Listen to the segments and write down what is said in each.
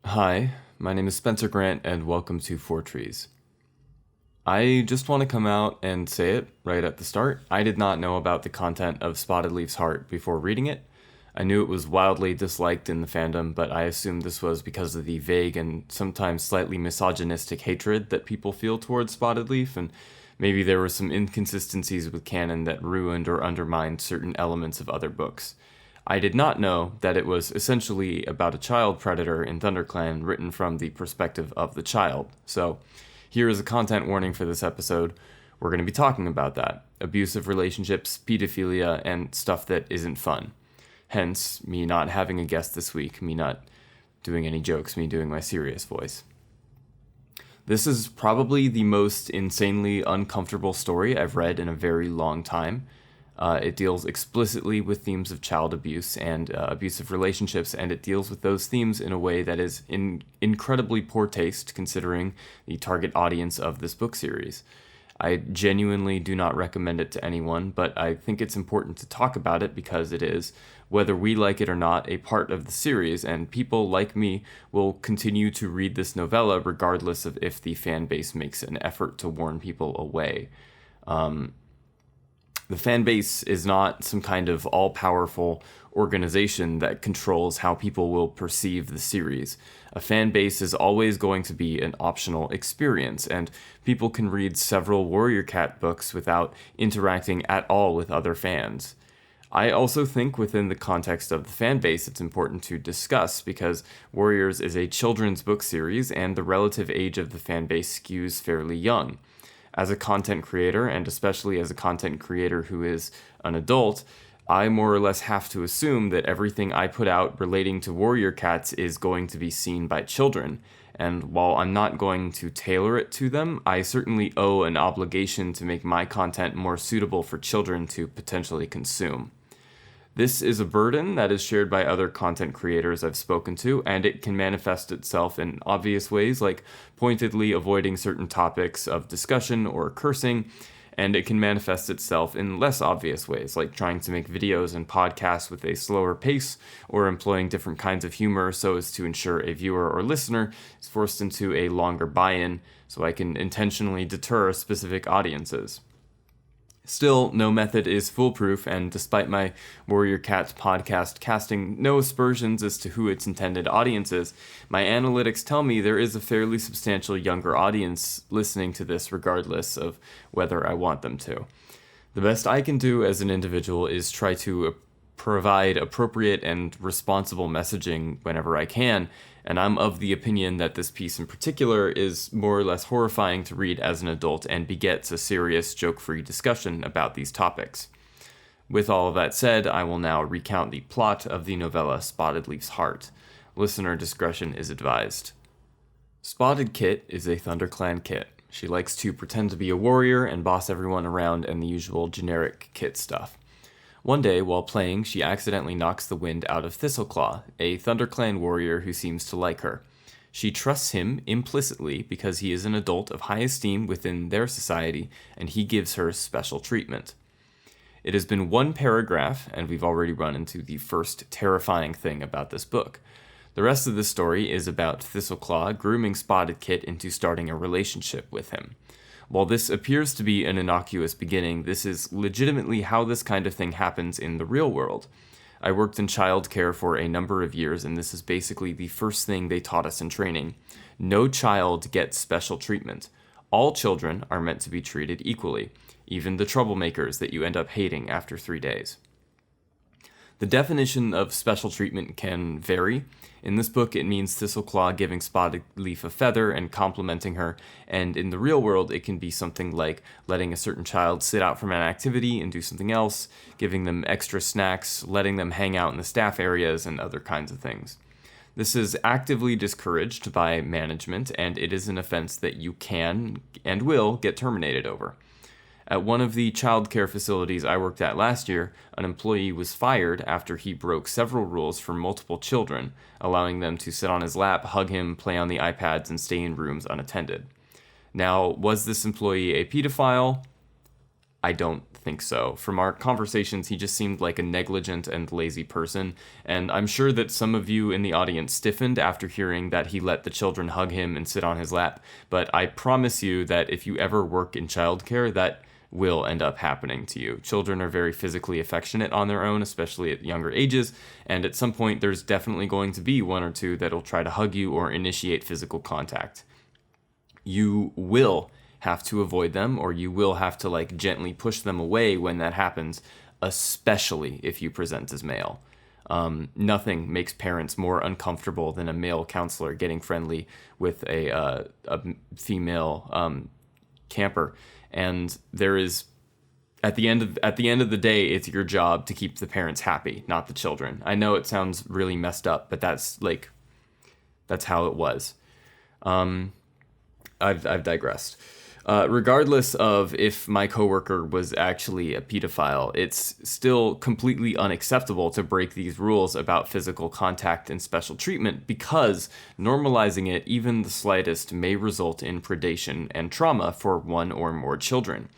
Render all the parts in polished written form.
Hi, my name is Spencer Grant, and welcome to Fourtrees. I just want to come out and say it right at the start. I did not know about the content of Spottedleaf's Heart before reading it. I knew it was wildly disliked in the fandom, but I assumed this was because of the vague and sometimes slightly misogynistic hatred that people feel towards Spottedleaf, and maybe there were some inconsistencies with canon that ruined or undermined certain elements of other books. I did not know that it was essentially about a child predator in Thunderclan written from the perspective of the child. So, here is a content warning for this episode. We're going to be talking about that abusive relationships, paedophilia, and stuff that isn't fun. Hence, me not having a guest this week, me not doing any jokes, me doing my serious voice. This is probably the most insanely uncomfortable story I've read in a very long time. It deals explicitly with themes of child abuse and abusive relationships, and it deals with those themes in a way that is in incredibly poor taste considering the target audience of this book series. I genuinely do not recommend it to anyone, but I think it's important to talk about it because it is, whether we like it or not, a part of the series, and people like me will continue to read this novella regardless of if the fan base makes an effort to warn people away. The fan base is not some kind of all-powerful organization that controls how people will perceive the series. A fan base is always going to be an optional experience, and people can read several Warrior Cat books without interacting at all with other fans. I also think within the context of the fan base it's important to discuss because Warriors is a children's book series and the relative age of the fan base skews fairly young. As a content creator, and especially as a content creator who is an adult, I more or less have to assume that everything I put out relating to Warrior Cats is going to be seen by children. And while I'm not going to tailor it to them, I certainly owe an obligation to make my content more suitable for children to potentially consume. This is a burden that is shared by other content creators I've spoken to, and it can manifest itself in obvious ways like pointedly avoiding certain topics of discussion or cursing, and it can manifest itself in less obvious ways like trying to make videos and podcasts with a slower pace or employing different kinds of humor so as to ensure a viewer or listener is forced into a longer buy-in so I can intentionally deter specific audiences. Still, no method is foolproof, and despite my Warrior Cats podcast casting no aspersions as to who its intended audience is, my analytics tell me there is a fairly substantial younger audience listening to this regardless of whether I want them to. The best I can do as an individual is try to provide appropriate and responsible messaging whenever I can, and I'm of the opinion that this piece in particular is more or less horrifying to read as an adult and begets a serious, joke-free discussion about these topics. With all of that said, I will now recount the plot of the novella Spottedleaf's Heart. Listener discretion is advised. Spotted Kit is a Thunderclan Kit. She likes to pretend to be a warrior and boss everyone around and the usual generic Kit stuff. One day, while playing, she accidentally knocks the wind out of Thistleclaw, a Thunderclan warrior who seems to like her. She trusts him implicitly because he is an adult of high esteem within their society, and he gives her special treatment. It has been one paragraph, and we've already run into the first terrifying thing about this book. The rest of the story is about Thistleclaw grooming Spotted Kit into starting a relationship with him. While this appears to be an innocuous beginning, this is legitimately how this kind of thing happens in the real world. I worked in childcare for a number of years, and this is basically the first thing they taught us in training. No child gets special treatment. All children are meant to be treated equally, even the troublemakers that you end up hating after 3 days. The definition of special treatment can vary. In this book, it means Thistleclaw giving Spottedleaf a feather and complimenting her, and in the real world, it can be something like letting a certain child sit out from an activity and do something else, giving them extra snacks, letting them hang out in the staff areas, and other kinds of things. This is actively discouraged by management, and it is an offense that you can and will get terminated over. At one of the childcare facilities I worked at last year, an employee was fired after he broke several rules for multiple children, allowing them to sit on his lap, hug him, play on the iPads, and stay in rooms unattended. Now, was this employee a pedophile? I don't think so. From our conversations, he just seemed like a negligent and lazy person, and I'm sure that some of you in the audience stiffened after hearing that he let the children hug him and sit on his lap, but I promise you that if you ever work in childcare, that will end up happening to you. Children are very physically affectionate on their own, especially at younger ages, and at some point there's definitely going to be one or two that'll try to hug you or initiate physical contact. You will have to avoid them, or you will have to like gently push them away when that happens, especially if you present as male. Nothing makes parents more uncomfortable than a male counselor getting friendly with a female camper. And there is, at the end of the day, it's your job to keep the parents happy, not the children. I know it sounds really messed up, but that's how it was. I've digressed. Regardless of if my coworker was actually a pedophile, it's still completely unacceptable to break these rules about physical contact and special treatment, because normalizing it, even the slightest, may result in predation and trauma for one or more children.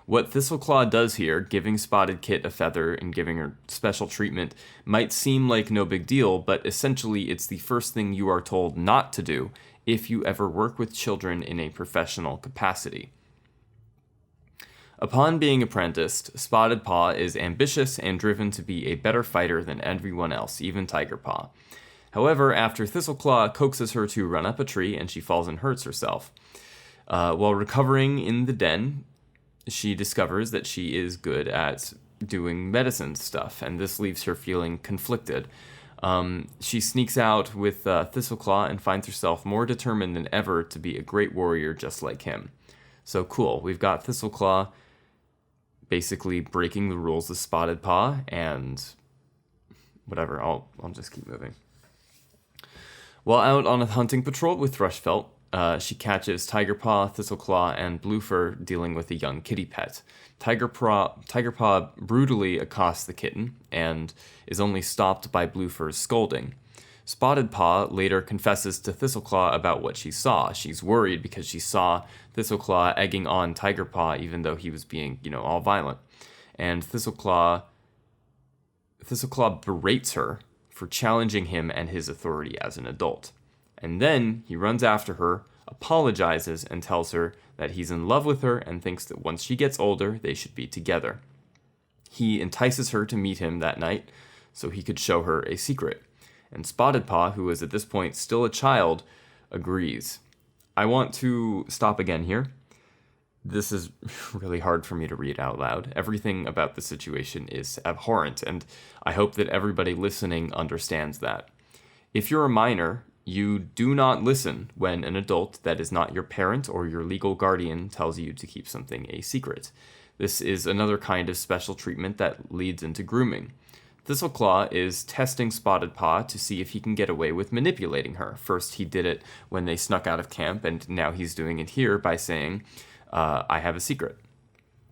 What Thistleclaw does here, giving Spotted Kit a feather and giving her special treatment, might seem like no big deal, but essentially it's the first thing you are told not to do if you ever work with children in a professional capacity. Upon being apprenticed, Spotted Paw is ambitious and driven to be a better fighter than everyone else, even Tiger Paw. However, after Thistleclaw coaxes her to run up a tree and she falls and hurts herself. While recovering in the den, she discovers that she is good at doing medicine stuff, and this leaves her feeling conflicted. She sneaks out with Thistleclaw and finds herself more determined than ever to be a great warrior just like him. So cool, we've got Thistleclaw basically breaking the rules of Spotted Paw, and whatever, I'll just keep moving. While out on a hunting patrol with Thrushfelt, she catches Tiger Paw, Thistleclaw, and Bluefur dealing with a young kitty pet. Tiger Paw brutally accosts the kitten and is only stopped by Bluefur's scolding. Spotted Paw later confesses to Thistleclaw about what she saw. She's worried because she saw Thistleclaw egging on Tiger Paw even though he was being, all violent. And Thistleclaw berates her for challenging him and his authority as an adult. And then he runs after her, apologizes, and tells her that he's in love with her and thinks that once she gets older, they should be together. He entices her to meet him that night so he could show her a secret. And Spotted Paw, who is at this point still a child, agrees. I want to stop again here. This is really hard for me to read out loud. Everything about the situation is abhorrent, and I hope that everybody listening understands that. If you're a minor, you do not listen when an adult that is not your parent or your legal guardian tells you to keep something a secret. This is another kind of special treatment that leads into grooming. Thistleclaw is testing Spotted Paw to see if he can get away with manipulating her. First, he did it when they snuck out of camp, and now he's doing it here by saying, I have a secret.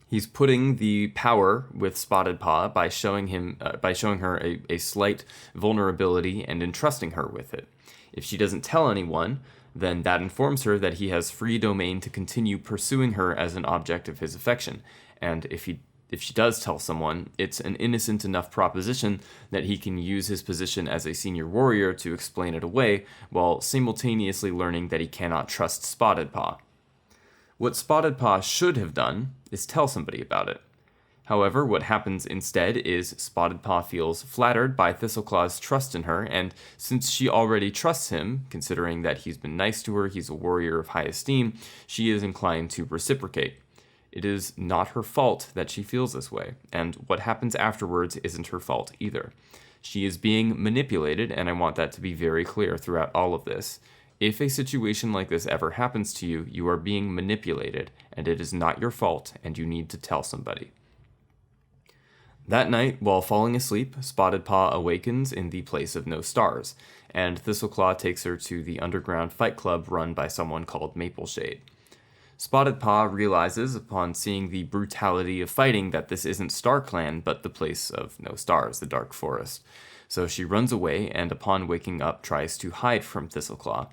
He's putting the power with Spotted Paw by showing her a slight vulnerability and entrusting her with it. If she doesn't tell anyone, then that informs her that he has free domain to continue pursuing her as an object of his affection. And if she does tell someone, it's an innocent enough proposition that he can use his position as a senior warrior to explain it away, while simultaneously learning that he cannot trust Spotted Paw. What Spotted Paw should have done is tell somebody about it. However, what happens instead is Spotted Paw feels flattered by Thistleclaw's trust in her, and since she already trusts him, considering that he's been nice to her, he's a warrior of high esteem, she is inclined to reciprocate. It is not her fault that she feels this way, and what happens afterwards isn't her fault either. She is being manipulated, and I want that to be very clear throughout all of this. If a situation like this ever happens to you, you are being manipulated, and it is not your fault, and you need to tell somebody. That night, while falling asleep, Spotted Paw awakens in the place of no stars, and Thistleclaw takes her to the underground fight club run by someone called Mapleshade. Spotted Paw realizes upon seeing the brutality of fighting that this isn't Starclan, but the place of no stars, the dark forest. So she runs away, and upon waking up tries to hide from Thistleclaw.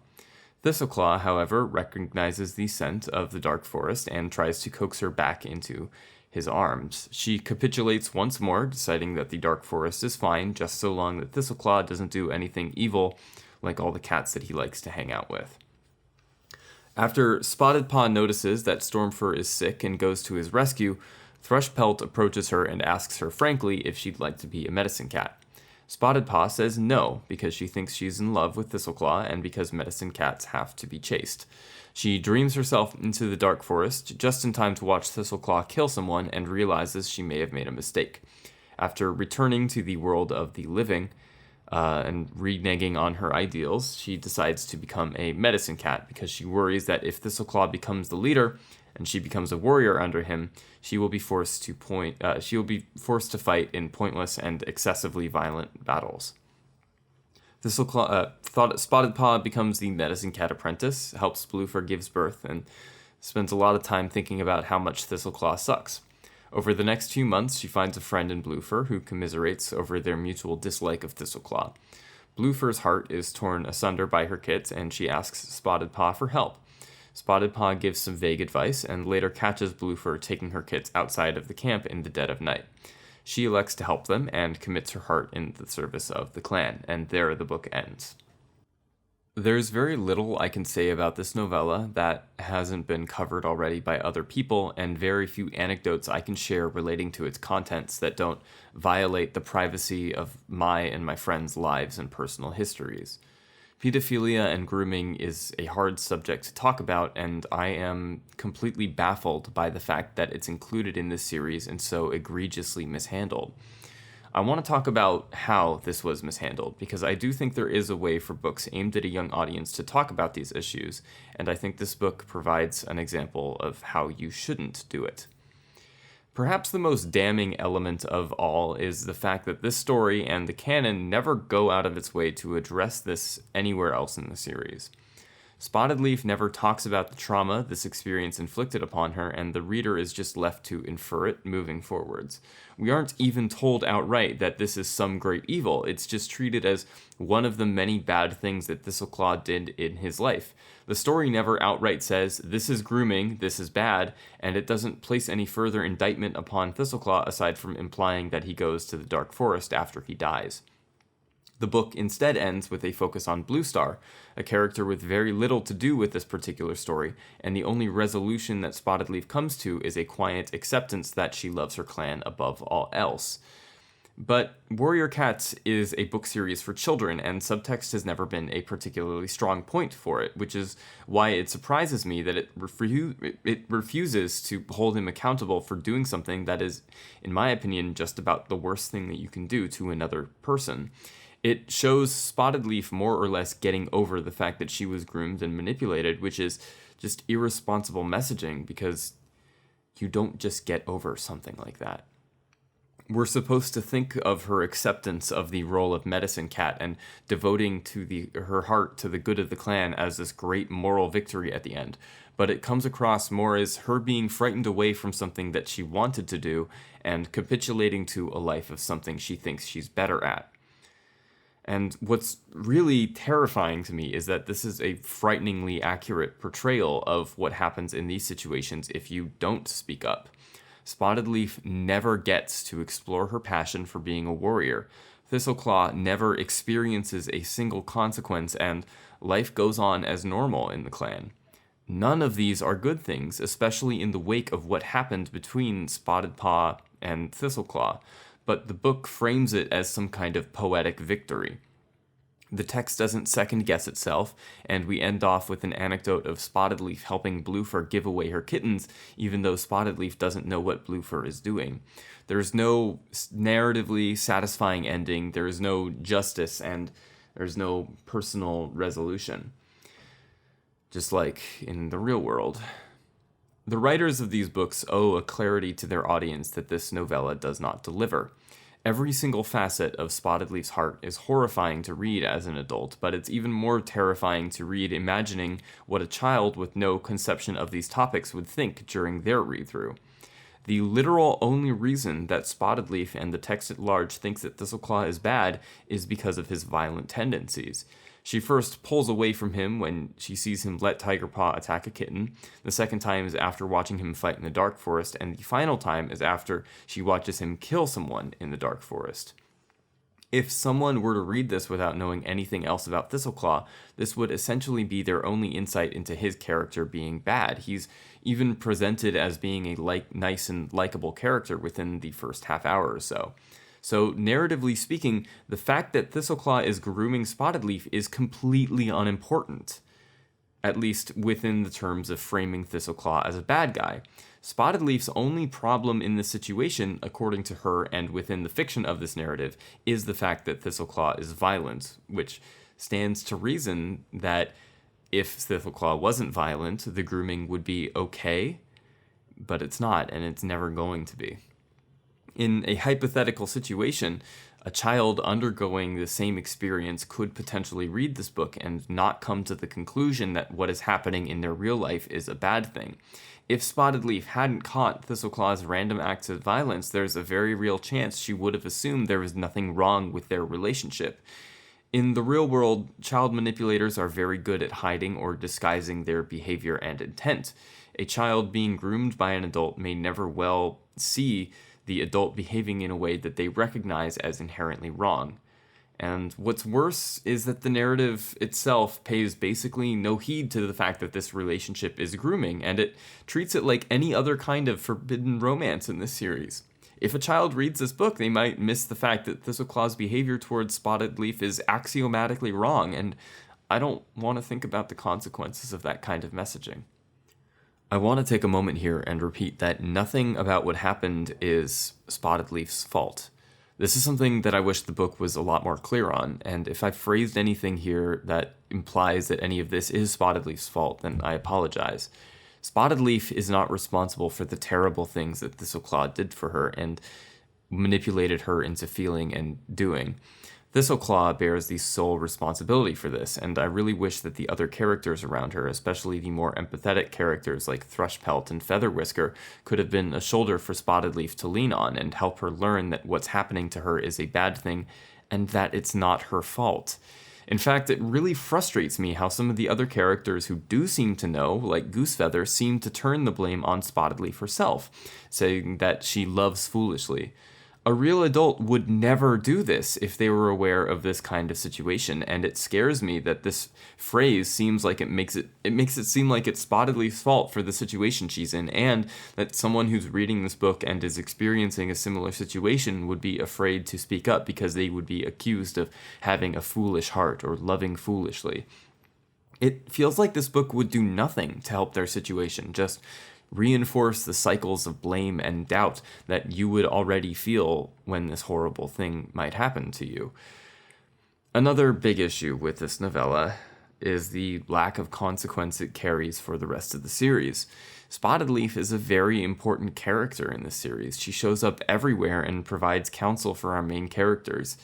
Thistleclaw, however, recognizes the scent of the dark forest and tries to coax her back into his arms. She capitulates once more, deciding that the dark forest is fine, just so long that Thistleclaw doesn't do anything evil like all the cats that he likes to hang out with. After Spotted Paw notices that Stormfur is sick and goes to his rescue, Thrushpelt approaches her and asks her frankly if she'd like to be a medicine cat. Spotted Paw says no, because she thinks she's in love with Thistleclaw and because medicine cats have to be chased. She dreams herself into the dark forest just in time to watch Thistleclaw kill someone and realizes she may have made a mistake. After returning to the world of the living and reneging on her ideals, she decides to become a medicine cat because she worries that if Thistleclaw becomes the leader and she becomes a warrior under him, she will be forced to fight in pointless and excessively violent battles. Spotted Paw becomes the medicine cat apprentice, helps Bluefur gives birth, and spends a lot of time thinking about how much Thistleclaw sucks. Over the next few months, she finds a friend in Bluefur who commiserates over their mutual dislike of Thistleclaw. Bluefur's heart is torn asunder by her kits, and she asks Spotted Paw for help. Spotted Paw gives some vague advice and later catches Bluefur taking her kits outside of the camp in the dead of night. She elects to help them and commits her heart in the service of the clan, and there the book ends. There's very little I can say about this novella that hasn't been covered already by other people, and very few anecdotes I can share relating to its contents that don't violate the privacy of my and my friends' lives and personal histories. Paedophilia and grooming is a hard subject to talk about, and I am completely baffled by the fact that it's included in this series and so egregiously mishandled. I want to talk about how this was mishandled, because I do think there is a way for books aimed at a young audience to talk about these issues, and I think this book provides an example of how you shouldn't do it. Perhaps the most damning element of all is the fact that this story and the canon never go out of its way to address this anywhere else in the series. Spottedleaf never talks about the trauma this experience inflicted upon her, and the reader is just left to infer it moving forwards. We aren't even told outright that this is some great evil. It's just treated as one of the many bad things that Thistleclaw did in his life. The story never outright says, this is grooming, this is bad, and it doesn't place any further indictment upon Thistleclaw aside from implying that he goes to the Dark Forest after he dies. The book instead ends with a focus on Bluestar, a character with very little to do with this particular story, and the only resolution that Spottedleaf comes to is a quiet acceptance that she loves her clan above all else. But Warrior Cats is a book series for children, and subtext has never been a particularly strong point for it, which is why it surprises me that it refuses to hold him accountable for doing something that is, in my opinion, just about the worst thing that you can do to another person. It shows Spottedleaf more or less getting over the fact that she was groomed and manipulated, which is just irresponsible messaging, because you don't just get over something like that. We're supposed to think of her acceptance of the role of medicine cat and devoting to her heart to the good of the clan as this great moral victory at the end, but it comes across more as her being frightened away from something that she wanted to do and capitulating to a life of something she thinks she's better at. And what's really terrifying to me is that this is a frighteningly accurate portrayal of what happens in these situations if you don't speak up. Spottedleaf never gets to explore her passion for being a warrior. Thistleclaw never experiences a single consequence, and life goes on as normal in the clan. None of these are good things, especially in the wake of what happened between Spotted Paw and Thistleclaw, but the book frames it as some kind of poetic victory. The text doesn't second-guess itself, and we end off with an anecdote of Spottedleaf helping Bluefur give away her kittens, even though Spottedleaf doesn't know what Bluefur is doing. There's no narratively satisfying ending, there's no justice, and there's no personal resolution. Just like in the real world. The writers of these books owe a clarity to their audience that this novella does not deliver. Every single facet of Spottedleaf's heart is horrifying to read as an adult, but it's even more terrifying to read imagining what a child with no conception of these topics would think during their read-through. The literal only reason that Spottedleaf and the text at large thinks that Thistleclaw is bad is because of his violent tendencies. She first pulls away from him when she sees him let Tigerpaw attack a kitten. The second time is after watching him fight in the dark forest, and the final time is after she watches him kill someone in the dark forest. If someone were to read this without knowing anything else about Thistleclaw, this would essentially be their only insight into his character being bad. He's even presented as being a nice and likable character within the first half hour or so. So, narratively speaking, the fact that Thistleclaw is grooming Spottedleaf is completely unimportant, at least within the terms of framing Thistleclaw as a bad guy. Spottedleaf's only problem in this situation, according to her and within the fiction of this narrative, is the fact that Thistleclaw is violent, which stands to reason that if Thistleclaw wasn't violent, the grooming would be okay, but it's not, and it's never going to be. In a hypothetical situation, a child undergoing the same experience could potentially read this book and not come to the conclusion that what is happening in their real life is a bad thing. If Spottedleaf hadn't caught Thistleclaw's random acts of violence, there's a very real chance she would have assumed there was nothing wrong with their relationship. In the real world, child manipulators are very good at hiding or disguising their behavior and intent. A child being groomed by an adult may never well see the adult behaving in a way that they recognize as inherently wrong. And what's worse is that the narrative itself pays basically no heed to the fact that this relationship is grooming, and it treats it like any other kind of forbidden romance in this series. If a child reads this book, they might miss the fact that Thistleclaw's behavior towards Spottedleaf is axiomatically wrong, and I don't want to think about the consequences of that kind of messaging. I want to take a moment here and repeat that nothing about what happened is Spottedleaf's fault. This is something that I wish the book was a lot more clear on, and if I phrased anything here that implies that any of this is Spottedleaf's fault, then I apologize. Spottedleaf is not responsible for the terrible things that Thistleclaw did for her and manipulated her into feeling and doing. Thistleclaw bears the sole responsibility for this, and I really wish that the other characters around her, especially the more empathetic characters like Thrushpelt and Featherwhisker, could have been a shoulder for Spottedleaf to lean on and help her learn that what's happening to her is a bad thing and that it's not her fault. In fact, it really frustrates me how some of the other characters who do seem to know, like Goosefeather, seem to turn the blame on Spottedleaf herself, saying that she loves foolishly. A real adult would never do this if they were aware of this kind of situation, and it scares me that this phrase seems like it makes it seem like it's Spottedleaf's fault for the situation she's in, and that someone who's reading this book and is experiencing a similar situation would be afraid to speak up because they would be accused of having a foolish heart or loving foolishly. It feels like this book would do nothing to help their situation, just reinforce the cycles of blame and doubt that you would already feel when this horrible thing might happen to you. Another big issue with this novella is the lack of consequence it carries for the rest of the series. Spottedleaf is a very important character in this series. She shows up everywhere and provides counsel for our main characters.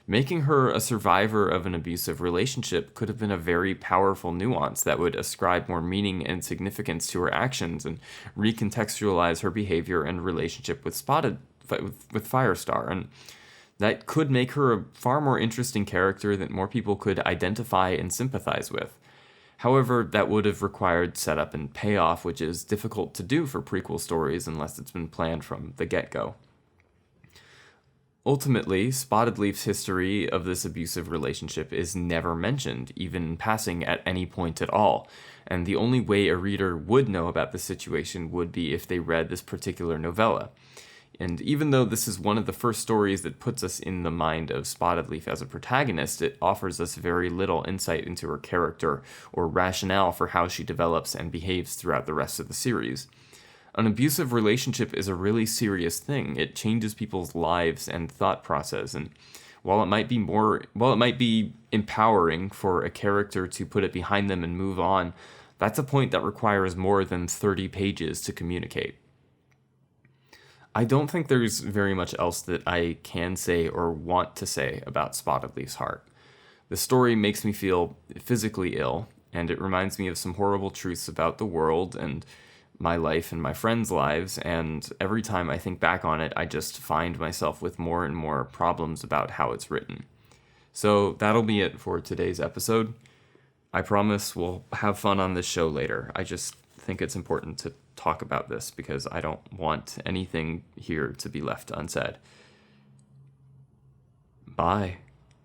Making her a survivor of an abusive relationship could have been a very powerful nuance that would ascribe more meaning and significance to her actions and recontextualize her behavior and relationship with Firestar, and that could make her a far more interesting character that more people could identify and sympathize with. However, that would have required setup and payoff, which is difficult to do for prequel stories unless it's been planned from the get-go. Ultimately, Spottedleaf's history of this abusive relationship is never mentioned, even in passing at any point at all, and the only way a reader would know about the situation would be if they read this particular novella. And even though this is one of the first stories that puts us in the mind of Spottedleaf as a protagonist, it offers us very little insight into her character or rationale for how she develops and behaves throughout the rest of the series. An abusive relationship is a really serious thing. It changes people's lives and thought process, and while it might be empowering for a character to put it behind them and move on, that's a point that requires more than 30 pages to communicate. I don't think there's very much else that I can say or want to say about Spottedleaf's Heart. The story makes me feel physically ill, and it reminds me of some horrible truths about the world and my life and my friends' lives, and every time I think back on it, I just find myself with more and more problems about how it's written. So that'll be it for today's episode. I promise we'll have fun on this show later. I just think it's important to talk about this because I don't want anything here to be left unsaid. Bye.